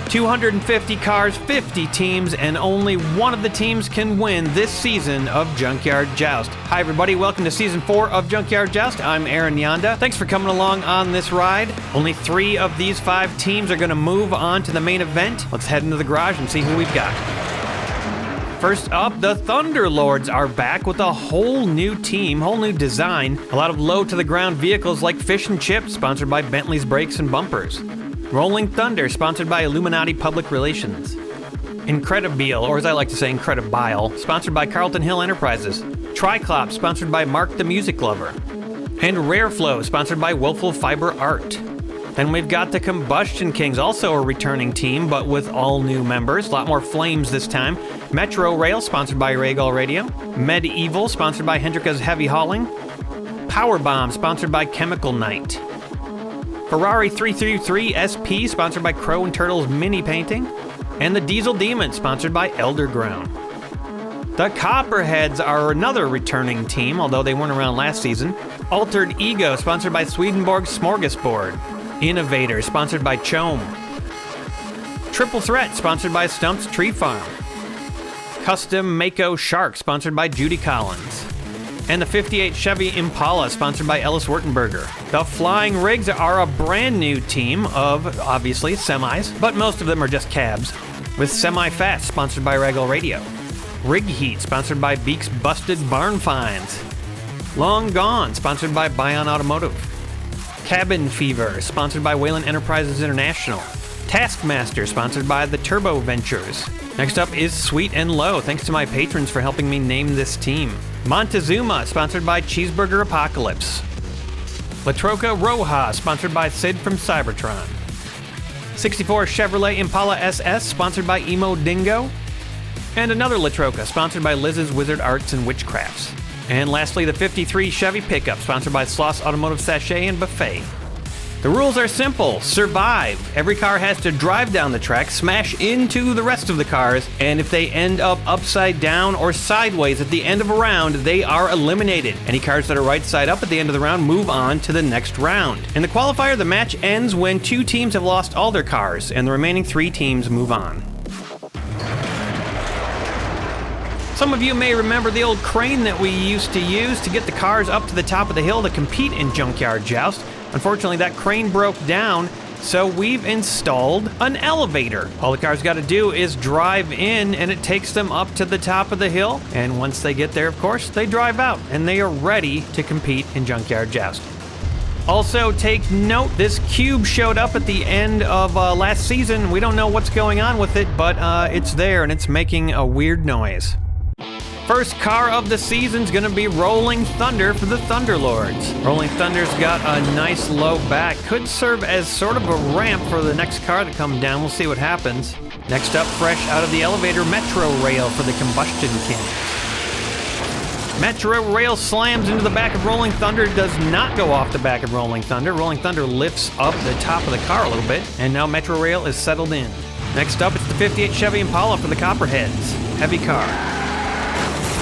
250 cars, 50 teams, and only one of the teams can win this season of Junkyard Joust. Hi everybody, welcome to Season 4 of Junkyard Joust. I'm Aaron Yonda. Thanks for coming along on this ride. Only 3 of these 5 teams are going to move on to the main event. Let's head into the garage and see who we've got. First up, the Thunderlords are back with a whole new team, whole new design. A lot of low-to-the-ground vehicles like Fish and Chips, sponsored by Bentley's Brakes and Bumpers. Rolling Thunder, sponsored by Illuminati Public Relations. Incredibile, or as I like to say, Incredibile, sponsored by Carlton Hill Enterprises. Triclops, sponsored by Mark the Music Lover. And Rareflow, sponsored by Willful Fiber Art. Then we've got the Combustion Kings, also a returning team, but with all new members. A lot more flames this time. Metro Rail, sponsored by Raygull Radio. Medieval, sponsored by Hendrika's Heavy Hauling. Powerbomb, sponsored by Chemical Knight. Ferrari 333 SP, sponsored by Crow and Turtles Mini Painting. And the Diesel Demon, sponsored by Elderground. The Copperheads are another returning team, although they weren't around last season. Altered Ego, sponsored by Swedenborg Smorgasbord. Innovator, sponsored by Chome. Triple Threat, sponsored by Stump's Tree Farm. Custom Mako Shark, sponsored by Judy Collins. And the 58 Chevy Impala, sponsored by Ellis Wurtenberger. The Flying Rigs are a brand new team of, obviously, semis, but most of them are just cabs. With Semi-Fast, sponsored by Raygull Radio. Rig Heat, sponsored by Beak's Busted Barn Finds. Long Gone, sponsored by Bion Automotive. Cabin Fever, sponsored by Wayland Enterprises International. Taskmaster, sponsored by the Turbo Ventures. Next up is Sweet and Low, thanks to my patrons for helping me name this team. Montezuma, sponsored by Cheeseburger Apocalypse. La Troca Roja, sponsored by Sid from Cybertron. 64 Chevrolet Impala SS, sponsored by Emo Dingo. And another La Troca, sponsored by Liz's Wizard Arts and Witchcrafts. And lastly, the 53 Chevy Pickup, sponsored by Sloss Automotive Sachet and Buffet. The rules are simple. Survive. Every car has to drive down the track, smash into the rest of the cars, and if they end up upside down or sideways at the end of a round, they are eliminated. Any cars that are right side up at the end of the round move on to the next round. In the qualifier, the match ends when 2 teams have lost all their cars, and the remaining 3 teams move on. Some of you may remember the old crane that we used to use to get the cars up to the top of the hill to compete in Junkyard Joust. Unfortunately, that crane broke down, so we've installed an elevator. All the cars got to do is drive in, and it takes them up to the top of the hill. And once they get there, of course, they drive out, and they are ready to compete in Junkyard Joust. Also, take note, this cube showed up at the end of last season. We don't know what's going on with it, but it's there, and it's making a weird noise. First car of the season's gonna be Rolling Thunder for the Thunderlords. Rolling Thunder's got a nice low back. Could serve as sort of a ramp for the next car to come down. We'll see what happens. Next up, fresh out of the elevator, Metro Rail for the Combustion Kings. Metro Rail slams into the back of Rolling Thunder, does not go off the back of Rolling Thunder. Rolling Thunder lifts up the top of the car a little bit, and now Metro Rail is settled in. Next up, it's the 58 Chevy Impala for the Copperheads. Heavy car.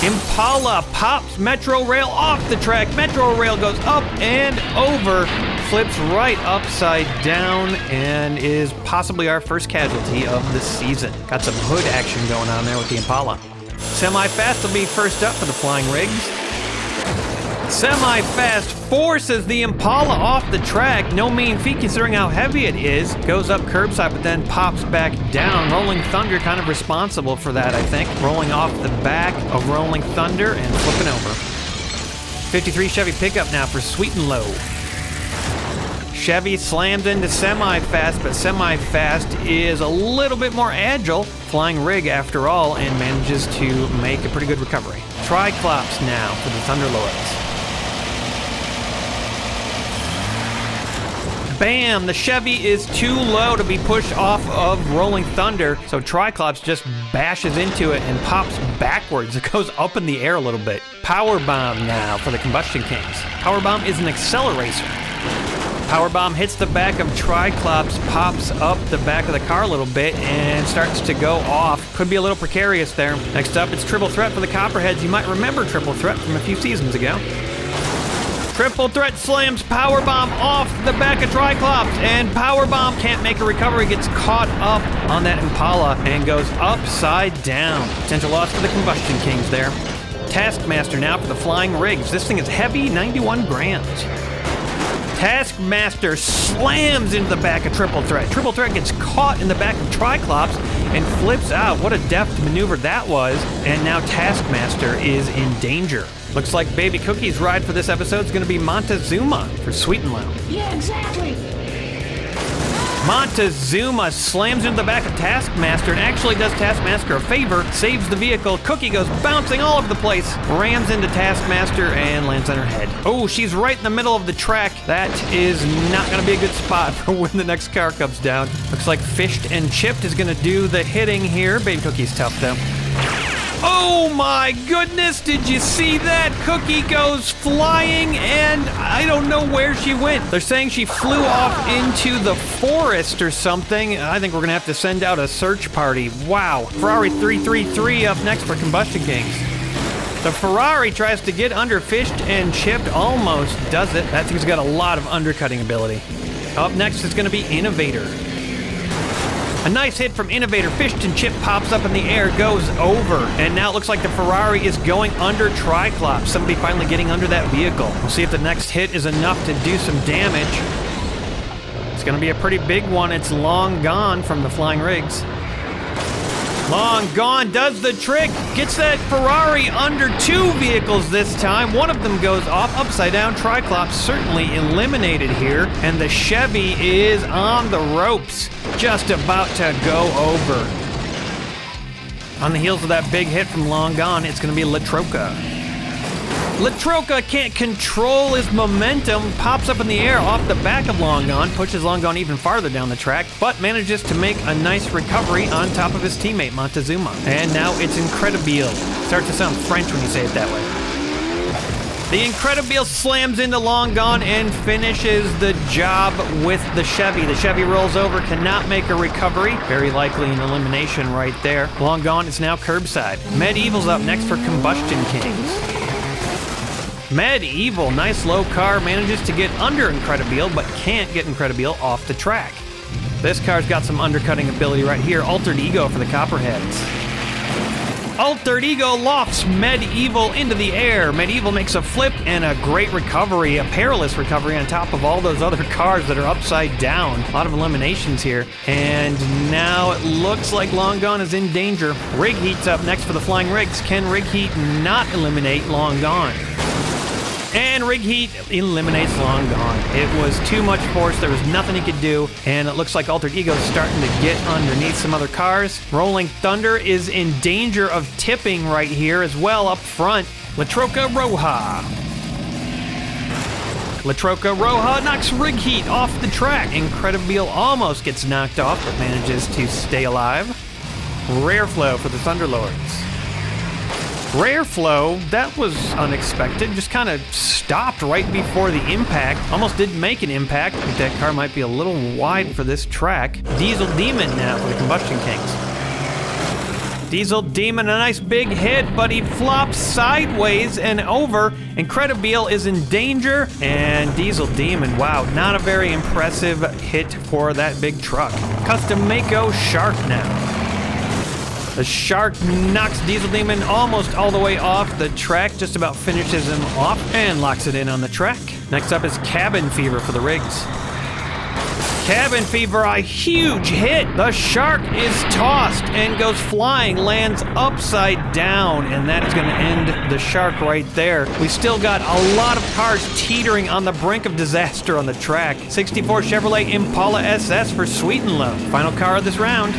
Impala pops Metro Rail off the track. Metro Rail goes up and over, flips right upside down, and is possibly our first casualty of the season. Got some hood action going on there with the Impala. Semi-Fast will be first up for the Flying Rigs. Semi-Fast forces the Impala off the track. No mean feat considering how heavy it is. Goes up curbside, but then pops back down. Rolling Thunder kind of responsible for that, I think. Rolling off the back of Rolling Thunder and flipping over. 53 Chevy Pickup now for Sweet and Low. Chevy slams into Semi-Fast, but Semi-Fast is a little bit more agile. Flying Rig after all, and manages to make a pretty good recovery. Triclops now for the Thunderlords. Bam! The Chevy is too low to be pushed off of Rolling Thunder, so Triclops just bashes into it and pops backwards. It goes up in the air a little bit. Powerbomb now for the Combustion Kings. Powerbomb is an accelerator. Powerbomb hits the back of Triclops, pops up the back of the car a little bit, and starts to go off. Could be a little precarious there. Next up, it's Triple Threat for the Copperheads. You might remember Triple Threat from a few seasons ago. Triple Threat slams Powerbomb off the back of Triclops, and Powerbomb can't make a recovery, gets caught up on that Impala and goes upside down. Potential loss for the Combustion Kings there. Taskmaster now for the Flying Rigs. This thing is heavy, 91 grams. Taskmaster slams into the back of Triple Threat. Triple Threat gets caught in the back of Triclops and flips out. What a deft maneuver that was. And now Taskmaster is in danger. Looks like Baby Cookie's ride for this episode is going to be Montezuma for Sweet and Low. Yeah, exactly. Montezuma slams into the back of Taskmaster and actually does Taskmaster a favor, saves the vehicle. Cookie goes bouncing all over the place, rams into Taskmaster and lands on her head. Oh, she's right in the middle of the track. That is not going to be a good spot for when the next car comes down. Looks like Fished and Chipped is going to do the hitting here. Baby Cookie's tough though. Oh my goodness, did you see that? Cookie goes flying and I don't know where she went. They're saying she flew off into the forest or something. I think we're gonna have to send out a search party. Wow. Ferrari 333 up next for Combustion Kings. The Ferrari tries to get under Fished and Chipped, almost does it. That thing's got a lot of undercutting ability. Up next is gonna be Innovator. A nice hit from Innovator. Fished and Chipped pops up in the air, goes over. And now it looks like the Ferrari is going under Triclops. Somebody finally getting under that vehicle. We'll see if the next hit is enough to do some damage. It's going to be a pretty big one. It's Long Gone from the Flying Rigs. Long Gone does the trick. Gets that Ferrari under two vehicles this time. One of them goes off upside down. Triclops certainly eliminated here. And the Chevy is on the ropes. Just about to go over. On the heels of that big hit from Long Gone, it's going to be Latroca. Latroca can't control his momentum, pops up in the air off the back of Long Gone, pushes Long Gone even farther down the track, but manages to make a nice recovery on top of his teammate, Montezuma. And now it's Incredibile. Starts to sound French when you say it that way. The Incredibile slams into Long Gone and finishes the job with the Chevy. The Chevy rolls over, cannot make a recovery. Very likely an elimination right there. Long Gone is now curbside. Medieval's up next for Combustion Kings. Medieval, nice low car, manages to get under Incredibile, but can't get Incredibile off the track. This car's got some undercutting ability right here. Altered Ego for the Copperheads. Altered Ego lofts Medieval into the air. Medieval makes a flip and a great recovery, a perilous recovery on top of all those other cars that are upside down. A lot of eliminations here. And now it looks like Long Gone is in danger. Rig Heat's up next for the Flying Rigs. Can Rig Heat not eliminate Long Gone? And Rig Heat eliminates Long Gone. It was too much force. There was nothing he could do. And it looks like Altered Ego's starting to get underneath some other cars. Rolling Thunder is in danger of tipping right here as well up front. Latroca Roja. Latroca Roja knocks Rig Heat off the track. Incredibile almost gets knocked off, but manages to stay alive. Rare Flow for the Thunderlords. Rare Flow, that was unexpected, just kind of stopped right before the impact. Almost didn't make an impact. I think that car might be a little wide for this track. Diesel Demon now for the Combustion Kings. Diesel Demon, a nice big hit, but he flops sideways and over. Incredibile is in danger, and Diesel Demon, wow, not a very impressive hit for that big truck. Custom Mako Shark now. The Shark knocks Diesel Demon almost all the way off the track, just about finishes him off and locks it in on the track. Next up is Cabin Fever for the Rigs. Cabin Fever, a huge hit. The Shark is tossed and goes flying, lands upside down, and that is going to end the Shark right there. We still got a lot of cars teetering on the brink of disaster on the track. 64 Chevrolet Impala SS for Sweet and Low. Final car of this round.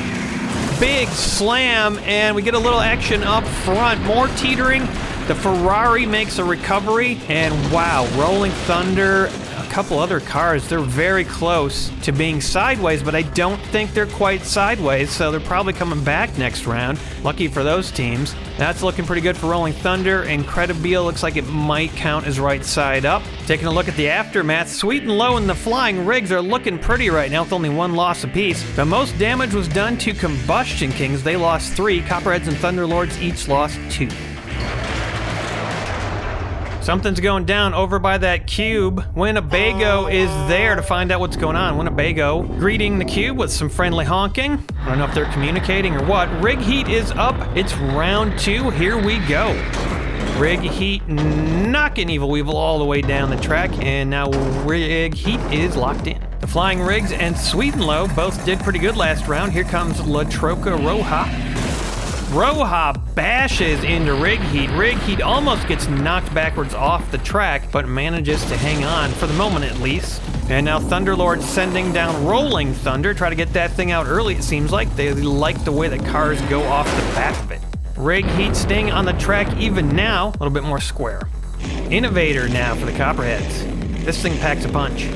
Big slam, and we get a little action up front. More teetering. The Ferrari makes a recovery, and wow, Rolling Thunder, a couple other cars, they're very close to being sideways, but I don't think they're quite sideways, so they're probably coming back next round. Lucky for those teams. That's looking pretty good for Rolling Thunder. Incredibile looks like it might count as right side up. Taking a look at the aftermath, Sweet and Low and the Flying Rigs are looking pretty right now with only one loss apiece. The most damage was done to Combustion Kings. They lost 3. Copperheads and Thunderlords each lost 2. Something's going down over by that cube. Winnebago is there to find out what's going on. Winnebago greeting the cube with some friendly honking. I don't know if they're communicating or what. Rig heat is up. It's round 2. Here we go. Rig heat knocking Evil Weevil all the way down the track, and now rig heat is locked in. The Flying Rigs and Sweet and Low both did pretty good last round. Here comes La Troca Roja. Roja bashes into Rig Heat. Rig Heat almost gets knocked backwards off the track, but manages to hang on, for the moment at least. And now Thunderlord sending down Rolling Thunder. Try to get that thing out early, it seems like. They like the way the cars go off the back of it. Rig Heat staying on the track even now, a little bit more square. Innovator now for the Copperheads. This thing packs a punch.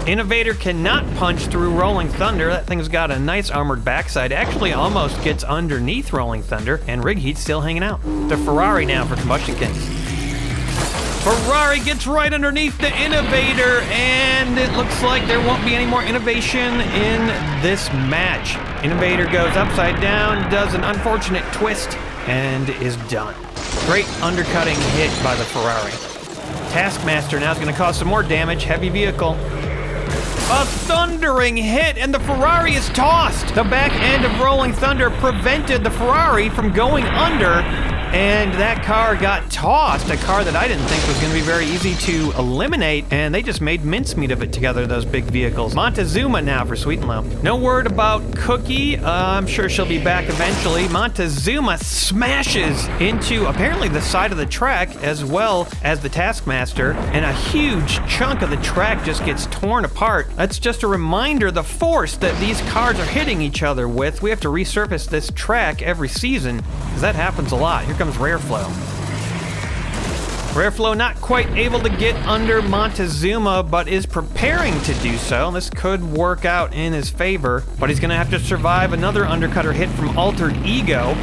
Innovator cannot punch through Rolling Thunder. That thing's got a nice armored backside. Actually almost gets underneath Rolling Thunder, and Rig Heat's still hanging out. The Ferrari now for Combustion Kings. Ferrari gets right underneath the Innovator, and it looks like there won't be any more innovation in this match. Innovator goes upside down, does an unfortunate twist, and is done. Great undercutting hit by the Ferrari. Taskmaster now is going to cause some more damage. Heavy vehicle. A thundering hit, and the Ferrari is tossed. The back end of Rolling Thunder prevented the Ferrari from going under, and that car got tossed. A car that I didn't think was going to be very easy to eliminate, and they just made mincemeat of it together, those big vehicles. Montezuma now for Sweet and Low. No word about Cookie. I'm sure she'll be back eventually. Montezuma smashes into apparently the side of the track as well as the Taskmaster, and a huge chunk of the track just gets torn apart. That's just a reminder the force that these cars are hitting each other with. We have to resurface this track every season, because that happens a lot. Here comes Rare Flow. Rare Flow not quite able to get under Montezuma, but is preparing to do so. This could work out in his favor, but he's going to have to survive another undercutter hit from Altered Ego.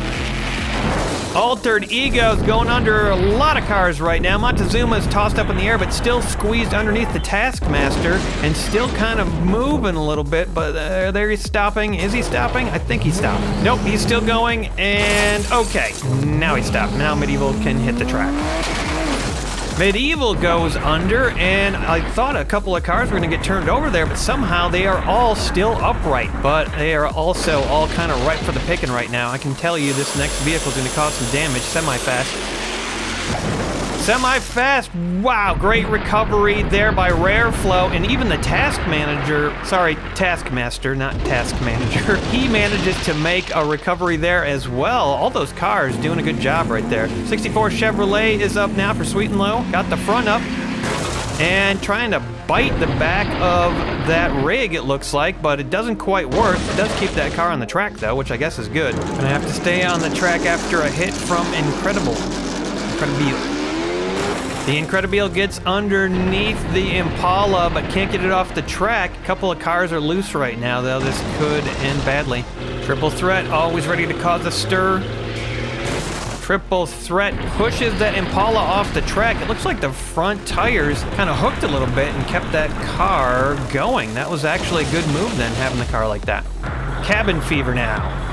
Altered Ego's going under a lot of cars right now. Montezuma is tossed up in the air, but still squeezed underneath the Taskmaster, and still kind of moving a little bit, but there he's stopping. Is he stopping? I think he's stopped. Nope, he's still going, and okay, now he stopped. Now Medieval can hit the track. Medieval goes under, and I thought a couple of cars were going to get turned over there, but somehow they are all still upright, but they are also all kind of ripe for the picking right now. I can tell you this next vehicle is going to cause some damage. Semi-fast. Semi-fast. Wow, great recovery there by Rare Flow, and even the Taskmaster, not Task Manager, he manages to make a recovery there as well. All those cars doing a good job right there. 64 Chevrolet is up now for Sweet and Low. Got the front up and trying to bite the back of that rig, it looks like, but it doesn't quite work. It does keep that car on the track though, which I guess is good. Gonna have to stay on the track after a hit from Incredible. The Incredible gets underneath the Impala, but can't get it off the track. A couple of cars are loose right now, though. This could end badly. Triple Threat, always ready to cause a stir. Triple Threat pushes that Impala off the track. It looks like the front tires kind of hooked a little bit and kept that car going. That was actually a good move then, having the car like that. Cabin Fever now.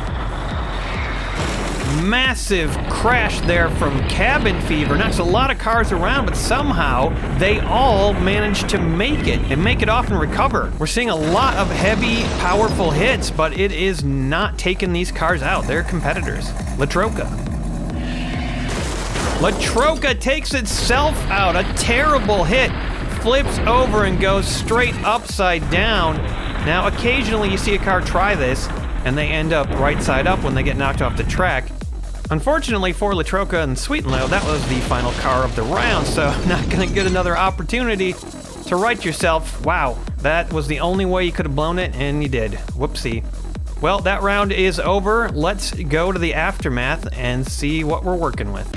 Massive crash there from Cabin Fever. Knocks a lot of cars around, but somehow they all manage to make it and make it off and recover. We're seeing a lot of heavy, powerful hits, but it is not taking these cars out. They're competitors. La Troca. La Troca takes itself out. A terrible hit. Flips over and goes straight upside down. Now, occasionally you see a car try this, and they end up right side up when they get knocked off the track. Unfortunately for La Troca and Sweet and Low, that was the final car of the round, so not gonna get another opportunity to right yourself. Wow, that was the only way you could have blown it, and you did. Whoopsie. Well, that round is over. Let's go to the aftermath and see what we're working with.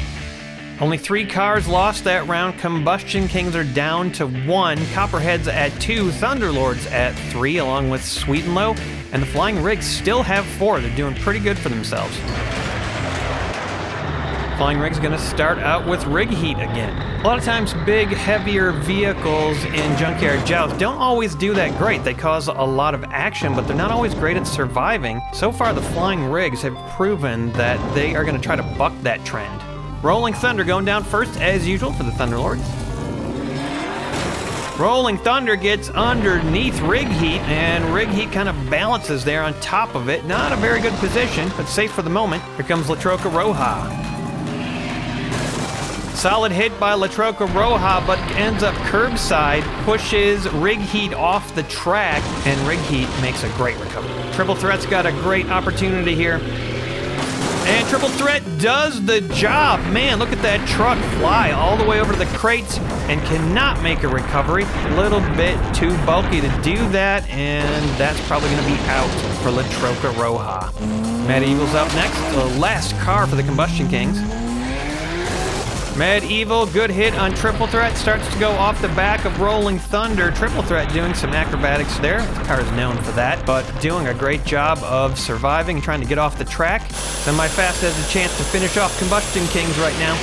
Only 3 cars lost that round. Combustion Kings are down to 1. Copperheads at 2. Thunderlords at 3, along with Sweet and Low. And the Flying Rigs still have 4. They're doing pretty good for themselves. Flying Rig's gonna start out with rig heat again. A lot of times big, heavier vehicles in Junkyard Joust don't always do that great. They cause a lot of action, but they're not always great at surviving. So far, the Flying Rigs have proven that they are gonna try to buck that trend. Rolling Thunder going down first as usual for the Thunderlords. Rolling Thunder gets underneath Rig Heat, and Rig Heat kind of balances there on top of it. Not a very good position, but safe for the moment. Here comes La Troca Roja. Solid hit by La Troca Roja, but ends up curbside, pushes Rig Heat off the track, and Rig Heat makes a great recovery. Triple Threat's got a great opportunity here. And Triple Threat does the job. Man, look at that truck fly all the way over to the crates and cannot make a recovery. A little bit too bulky to do that, and that's probably going to be out for La Troca Roja. Medieval's up next, the last car for the Combustion Kings. Medieval, good hit on Triple Threat, starts to go off the back of Rolling Thunder. Triple Threat doing some acrobatics there. The car is known for that, but doing a great job of surviving, trying to get off the track. Semi-Fast has a chance to finish off Combustion Kings right now.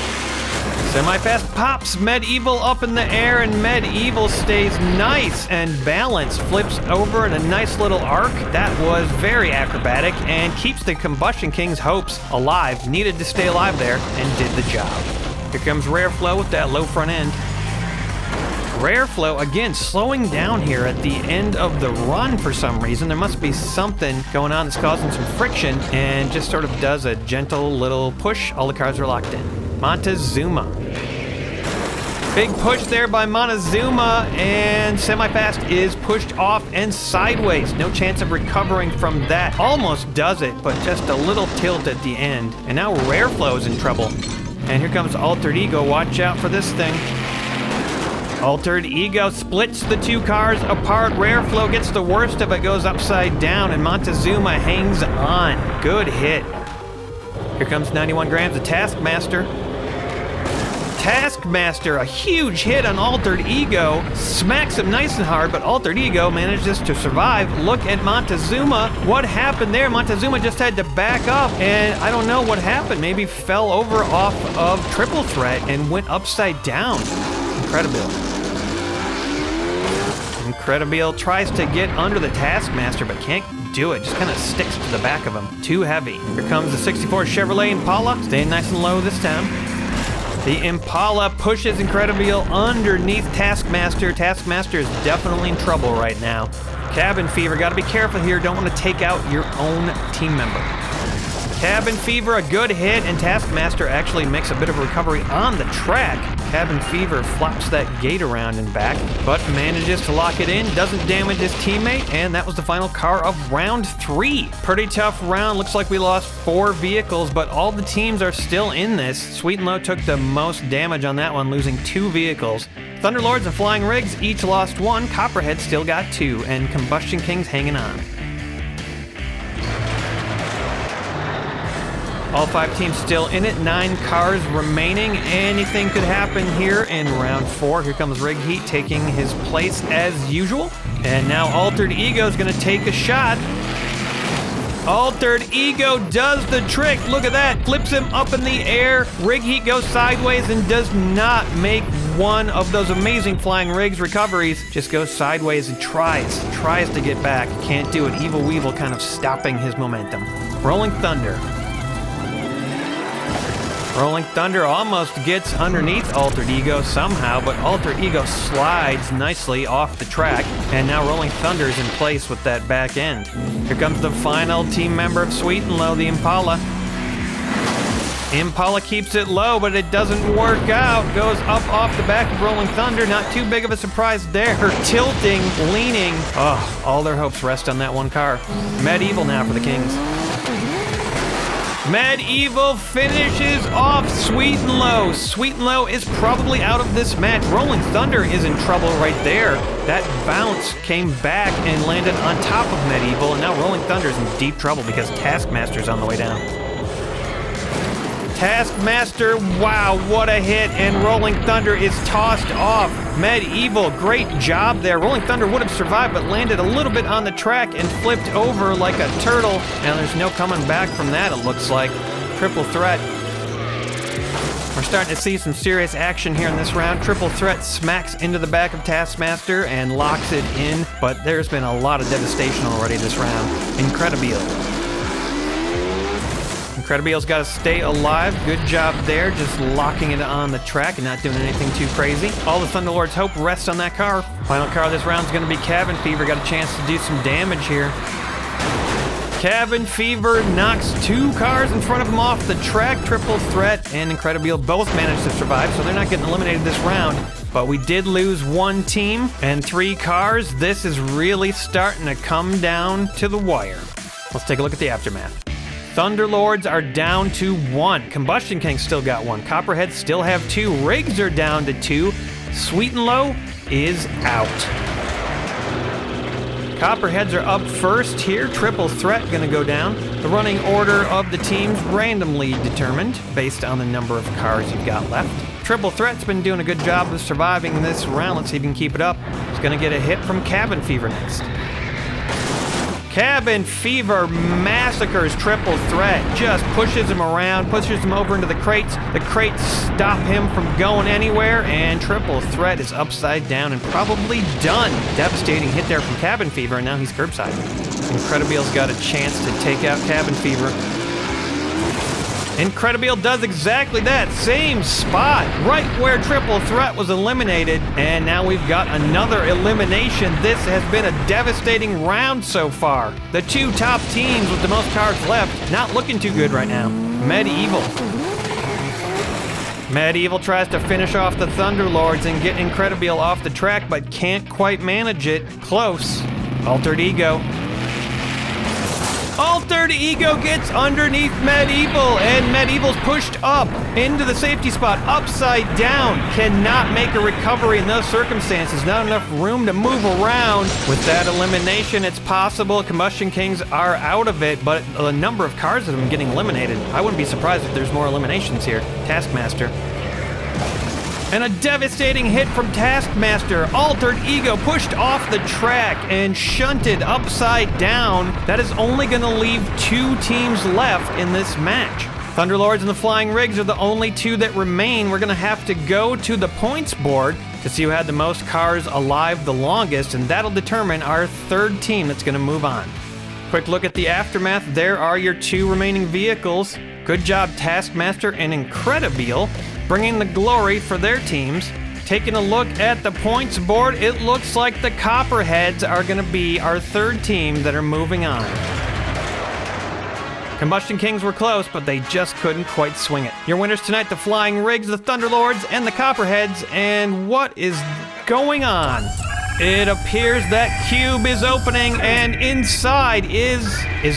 Semi-Fast pops Medieval up in the air, and Medieval stays nice and balanced, flips over in a nice little arc. That was very acrobatic and keeps the Combustion Kings' hopes alive. Needed to stay alive there and did the job. Here comes Rare Flow with that low front end. Rare Flow, again, slowing down here at the end of the run for some reason. There must be something going on that's causing some friction, and just sort of does a gentle little push. All the cars are locked in. Montezuma. Big push there by Montezuma, and Semi-Fast is pushed off and sideways. No chance of recovering from that. Almost does it, but just a little tilt at the end. And now Rare Flow is in trouble. And here comes Altered Ego. Watch out for this thing. Altered Ego splits the two cars apart. Rare Flow gets the worst of it, goes upside down, and Montezuma hangs on. Good hit. Here comes 91 grams of Taskmaster. Taskmaster, a huge hit on Altered Ego. Smacks him nice and hard, but Altered Ego manages to survive. Look at Montezuma. What happened there? Montezuma just had to back up, and I don't know what happened. Maybe fell over off of Triple Threat and went upside down. Incredible. Incredible tries to get under the Taskmaster, but can't do it. Just kind of sticks to the back of him. Too heavy. Here comes the 64 Chevrolet Impala. Staying nice and low this time. The Impala pushes Incredible underneath Taskmaster. Taskmaster is definitely in trouble right now. Cabin Fever, got to be careful here. Don't want to take out your own team member. Cabin Fever, a good hit, and Taskmaster actually makes a bit of a recovery on the track. Cabin Fever flops that gate around and back, but manages to lock it in, doesn't damage his teammate, and that was the final car of round 3. Pretty tough round. Looks like we lost 4 vehicles, but all the teams are still in this. Sweet and Low took the most damage on that one, losing 2 vehicles. Thunderlords and Flying Rigs each lost 1. Copperhead still got 2, and Combustion Kings hanging on. All 5 teams still in it, 9 cars remaining. Anything could happen here in round 4. Here comes Rig Heat taking his place as usual. And now Altered Ego is going to take a shot. Altered Ego does the trick. Look at that. Flips him up in the air. Rig Heat goes sideways and does not make one of those amazing Flying Rigs recoveries. Just goes sideways and tries to get back. Can't do it. Evil Weevil kind of stopping his momentum. Rolling Thunder. Rolling Thunder almost gets underneath Altered Ego somehow, but Altered Ego slides nicely off the track, and now Rolling Thunder is in place with that back end. Here comes the final team member of Sweet and Low, the Impala. Impala keeps it low, but it doesn't work out. Goes up off the back of Rolling Thunder. Not too big of a surprise there. Tilting, leaning. Oh, all their hopes rest on that one car. Medieval now for the Kings. Medieval finishes off Sweet and Low. Sweet and Low is probably out of this match. Rolling Thunder is in trouble right there. That bounce came back and landed on top of Medieval, and now Rolling Thunder is in deep trouble because Taskmaster's on the way down. Taskmaster, wow, what a hit, and Rolling Thunder is tossed off. Medieval, great job there. Rolling Thunder would have survived, but landed a little bit on the track and flipped over like a turtle. Now there's no coming back from that, it looks like. Triple Threat. We're starting to see some serious action here in this round. Triple Threat smacks into the back of Taskmaster and locks it in, but there's been a lot of devastation already this round. Incredible. Incredibile's got to stay alive. Good job there, just locking it on the track and not doing anything too crazy. All the Thunderlord's hope rests on that car. Final car of this round is going to be Cabin Fever. Got a chance to do some damage here. Cabin Fever knocks 2 cars in front of him off the track. Triple Threat and Incredibile both managed to survive, so they're not getting eliminated this round. But we did lose 1 team and 3 cars. This is really starting to come down to the wire. Let's take a look at the aftermath. Thunderlords are down to 1. Combustion King still got 1. Copperheads still have 2. Rigs are down to 2. Sweet and Low is out. Copperheads are up first here. Triple Threat gonna go down. The running order of the teams randomly determined based on the number of cars you've got left. Triple Threat's been doing a good job of surviving this round. Let's see if he can keep it up. He's gonna get a hit from Cabin Fever next. Cabin Fever massacres Triple Threat. Just pushes him around, pushes him over into the crates. The crates stop him from going anywhere, and Triple Threat is upside down and probably done. Devastating hit there from Cabin Fever, and now he's curbside. Incredibile's got a chance to take out Cabin Fever. Incredibile does exactly that. Same spot, right where Triple Threat was eliminated. And now we've got another elimination. This has been a devastating round so far. The 2 top teams with the most cars left, not looking too good right now. Medieval. Medieval tries to finish off the Thunderlords and get Incredibile off the track, but can't quite manage it. Close. Altered Ego. Altered Ego gets underneath Medieval, and Medieval's pushed up into the safety spot, upside down. Cannot make a recovery in those circumstances. Not enough room to move around. With that elimination, it's possible Combustion Kings are out of it, but the number of cars that have been getting eliminated, I wouldn't be surprised if there's more eliminations here. Taskmaster. And a devastating hit from Taskmaster. Altered Ego pushed off the track and shunted upside down. That is only going to leave 2 teams left in this match. Thunderlords and the Flying Rigs are the only 2 that remain. We're going to have to go to the points board to see who had the most cars alive the longest, and that'll determine our 3rd team that's going to move on. Quick look at the aftermath. There are your 2 remaining vehicles. Good job, Taskmaster and Incredibile, bringing the glory for their teams. Taking a look at the points board, it looks like the Copperheads are going to be our 3rd team that are moving on. Combustion Kings were close, but they just couldn't quite swing it. Your winners tonight, the Flying Rigs, the Thunderlords, and the Copperheads. And what is going on? It appears that cube is opening, and inside is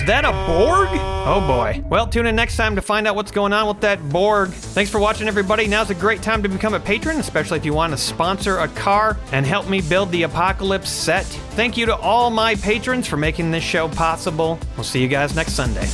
that a Borg? Oh boy. Well, tune in next time to find out what's going on with that Borg. Thanks for watching, everybody. Now's a great time to become a patron, especially if you want to sponsor a car and help me build the Apocalypse set. Thank you to all my patrons for making this show possible. We'll see you guys next Sunday.